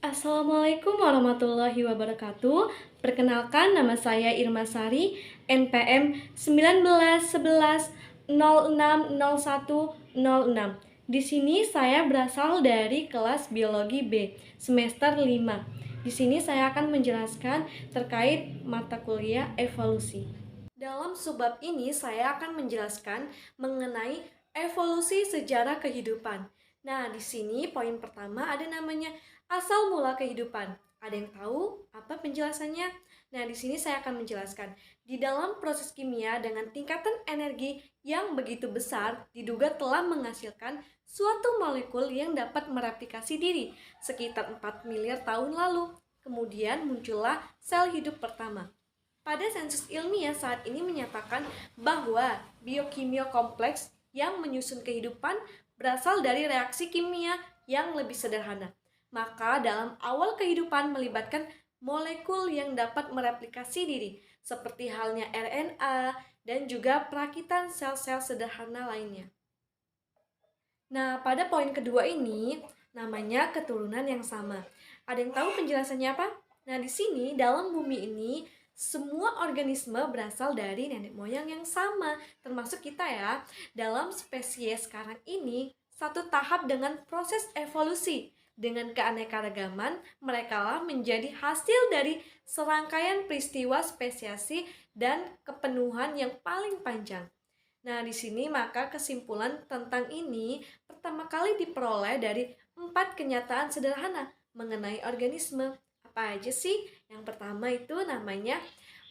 Assalamualaikum warahmatullahi wabarakatuh. Perkenalkan, nama saya Irma Sari, NPM 1911060106. Di sini saya berasal dari kelas Biologi B, semester 5. Di sini saya akan menjelaskan terkait mata kuliah evolusi. Dalam subbab ini saya akan menjelaskan mengenai evolusi sejarah kehidupan. Nah, di sini poin pertama ada namanya asal mula kehidupan. Ada yang tahu apa penjelasannya? Nah, di sini saya akan menjelaskan. Di dalam proses kimia dengan tingkatan energi yang begitu besar, diduga telah menghasilkan suatu molekul yang dapat mereplikasi diri sekitar 4 miliar tahun lalu. Kemudian muncullah sel hidup pertama. Pada sensus ilmiah saat ini menyatakan bahwa biokimia kompleks yang menyusun kehidupan berasal dari reaksi kimia yang lebih sederhana. Maka dalam awal kehidupan melibatkan molekul yang dapat mereplikasi diri, seperti halnya RNA dan juga perakitan sel-sel sederhana lainnya. Nah, pada poin kedua ini namanya keturunan yang sama. Ada yang tahu penjelasannya apa? Nah, di sini dalam bumi ini semua organisme berasal dari nenek moyang yang sama, termasuk kita ya. Dalam spesies sekarang ini, satu tahap dengan proses evolusi. Dengan keanekaragaman, merekalah menjadi hasil dari serangkaian peristiwa spesiasi dan kepenuhan yang paling panjang. Nah, di sini maka kesimpulan tentang ini pertama kali diperoleh dari 4 kenyataan sederhana mengenai organisme. Apa aja sih? Yang pertama itu namanya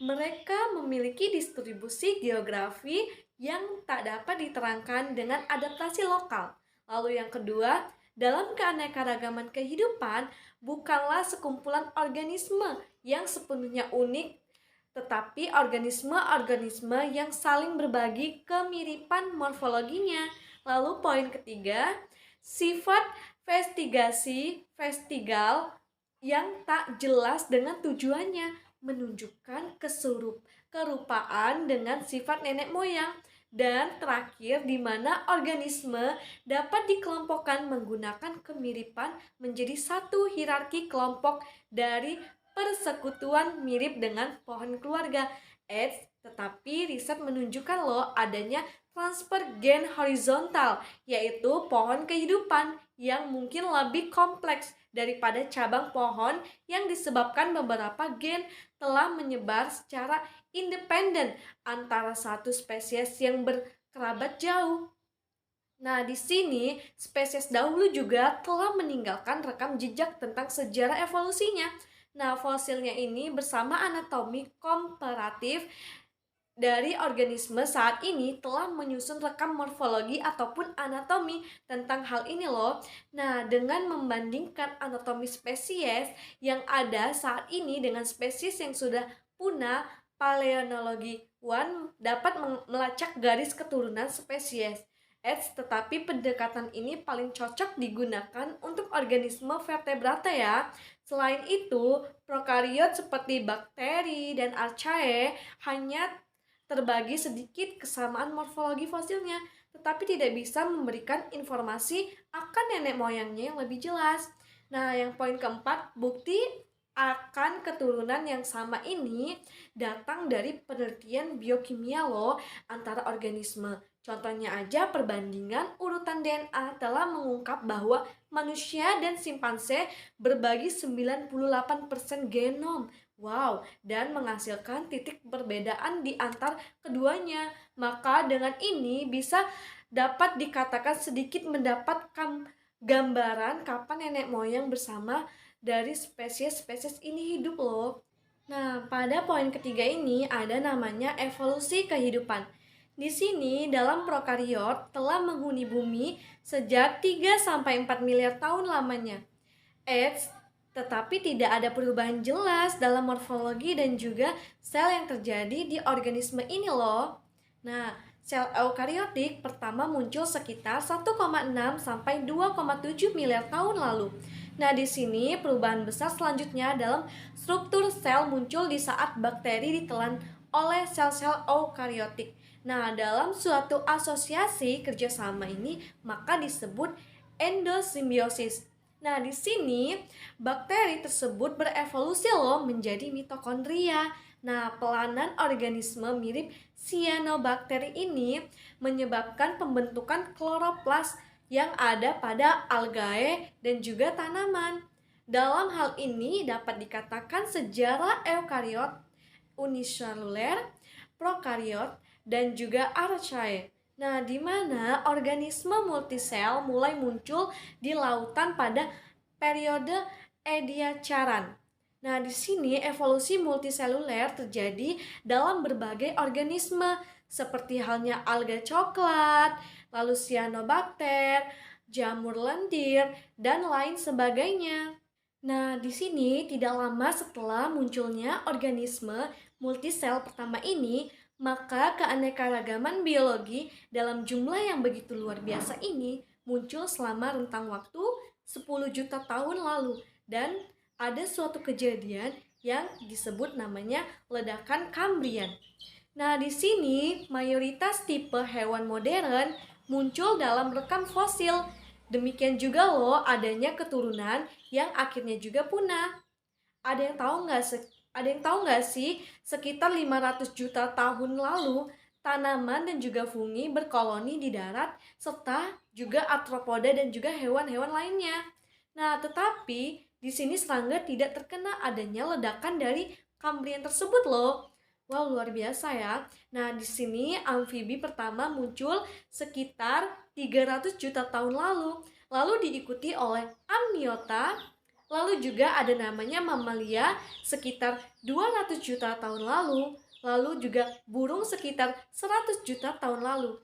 mereka memiliki distribusi geografi yang tak dapat diterangkan dengan adaptasi lokal. Lalu yang kedua, dalam keanekaragaman kehidupan bukanlah sekumpulan organisme yang sepenuhnya unik, tetapi organisme-organisme yang saling berbagi kemiripan morfologinya. Lalu poin ketiga, sifat vestigal yang tak jelas dengan tujuannya menunjukkan kerupaan dengan sifat nenek moyang. Dan terakhir, di mana organisme dapat dikelompokkan menggunakan kemiripan menjadi satu hierarki kelompok dari persekutuan mirip dengan pohon keluarga. Tetapi riset menunjukkan loh adanya transfer gen horizontal, yaitu pohon kehidupan yang mungkin lebih kompleks daripada cabang pohon yang disebabkan beberapa gen telah menyebar secara independen antara satu spesies yang berkerabat jauh. Nah, di sini spesies dahulu juga telah meninggalkan rekam jejak tentang sejarah evolusinya. Nah, fosilnya ini bersama anatomi komparatif dari organisme saat ini telah menyusun rekam morfologi ataupun anatomi tentang hal ini loh. Nah, dengan membandingkan anatomi spesies yang ada saat ini dengan spesies yang sudah punah, Paleontologi One dapat melacak garis keturunan spesies. Tetapi pendekatan ini paling cocok digunakan untuk organisme vertebrata ya. Selain itu, prokariot seperti bakteri dan archaea hanya terbagi sedikit kesamaan morfologi fosilnya, tetapi tidak bisa memberikan informasi akan nenek moyangnya yang lebih jelas. Nah, yang poin keempat, bukti akan keturunan yang sama ini datang dari penelitian biokimia loh antara organisme. Contohnya aja perbandingan urutan DNA telah mengungkap bahwa manusia dan simpanse berbagi 98% genom. Wow, dan menghasilkan titik perbedaan di antar keduanya. Maka dengan ini bisa dapat dikatakan sedikit mendapatkan gambaran kapan nenek moyang bersama dari spesies-spesies ini hidup loh. Nah, pada poin ketiga ini ada namanya evolusi kehidupan. Di sini dalam prokariot telah menghuni bumi sejak 3-4 miliar tahun lamanya. Tetapi tidak ada perubahan jelas dalam morfologi dan juga sel yang terjadi di organisme ini loh. Nah, sel eukariotik pertama muncul sekitar 1,6 sampai 2,7 miliar tahun lalu. Nah, di sini perubahan besar selanjutnya dalam struktur sel muncul di saat bakteri ditelan oleh sel-sel eukariotik. Nah, dalam suatu asosiasi kerjasama ini maka disebut endosimbiosis. Nah, di sini bakteri tersebut berevolusi loh menjadi mitokondria. Nah, pelanan organisme mirip cyanobacteria ini menyebabkan pembentukan kloroplas yang ada pada algae dan juga tanaman. Dalam hal ini dapat dikatakan sejarah eukariot, uniseluler, prokariot, dan juga archaea. Nah, di mana organisme multisel mulai muncul di lautan pada periode Ediacaran. Nah, di sini evolusi multiseluler terjadi dalam berbagai organisme seperti halnya alga coklat, lalu cyanobacter, jamur lendir, dan lain sebagainya. Nah, di sini tidak lama setelah munculnya organisme multisel pertama ini, maka keanekaragaman biologi dalam jumlah yang begitu luar biasa ini muncul selama rentang waktu 10 juta tahun lalu, dan ada suatu kejadian yang disebut namanya ledakan Kambrian. Nah, di sini mayoritas tipe hewan modern muncul dalam rekam fosil. Demikian juga loh adanya keturunan yang akhirnya juga punah. Ada yang tahu nggak sih sekitar 500 juta tahun lalu tanaman dan juga fungi berkoloni di darat serta juga arthropoda dan juga hewan-hewan lainnya. Nah, tetapi di sini serangga tidak terkena adanya ledakan dari Kambrian tersebut loh. Wow, luar biasa ya. Nah, di sini amfibi pertama muncul sekitar 300 juta tahun lalu diikuti oleh amniota, lalu juga ada namanya mamalia sekitar 200 juta tahun lalu juga burung sekitar 100 juta tahun lalu.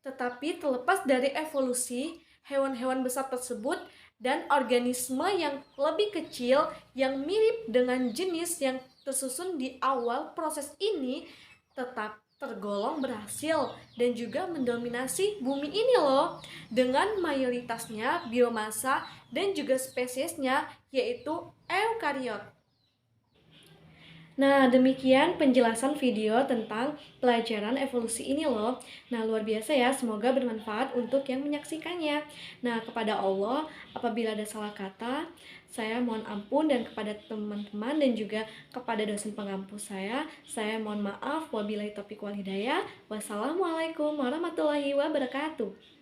Tetapi terlepas dari evolusi, hewan-hewan besar tersebut dan organisme yang lebih kecil yang mirip dengan jenis yang tersusun di awal proses ini tetap tergolong berhasil dan juga mendominasi bumi ini loh, dengan mayoritasnya biomasa dan juga spesiesnya yaitu eukariot. Nah, demikian penjelasan video tentang pelajaran evolusi ini loh. Nah, luar biasa ya, semoga bermanfaat untuk yang menyaksikannya. Nah, kepada Allah, apabila ada salah kata, saya mohon ampun, dan kepada teman-teman dan juga kepada dosen pengampu saya mohon maaf. Wabillahi taufiq wal hidayah. Wassalamualaikum warahmatullahi wabarakatuh.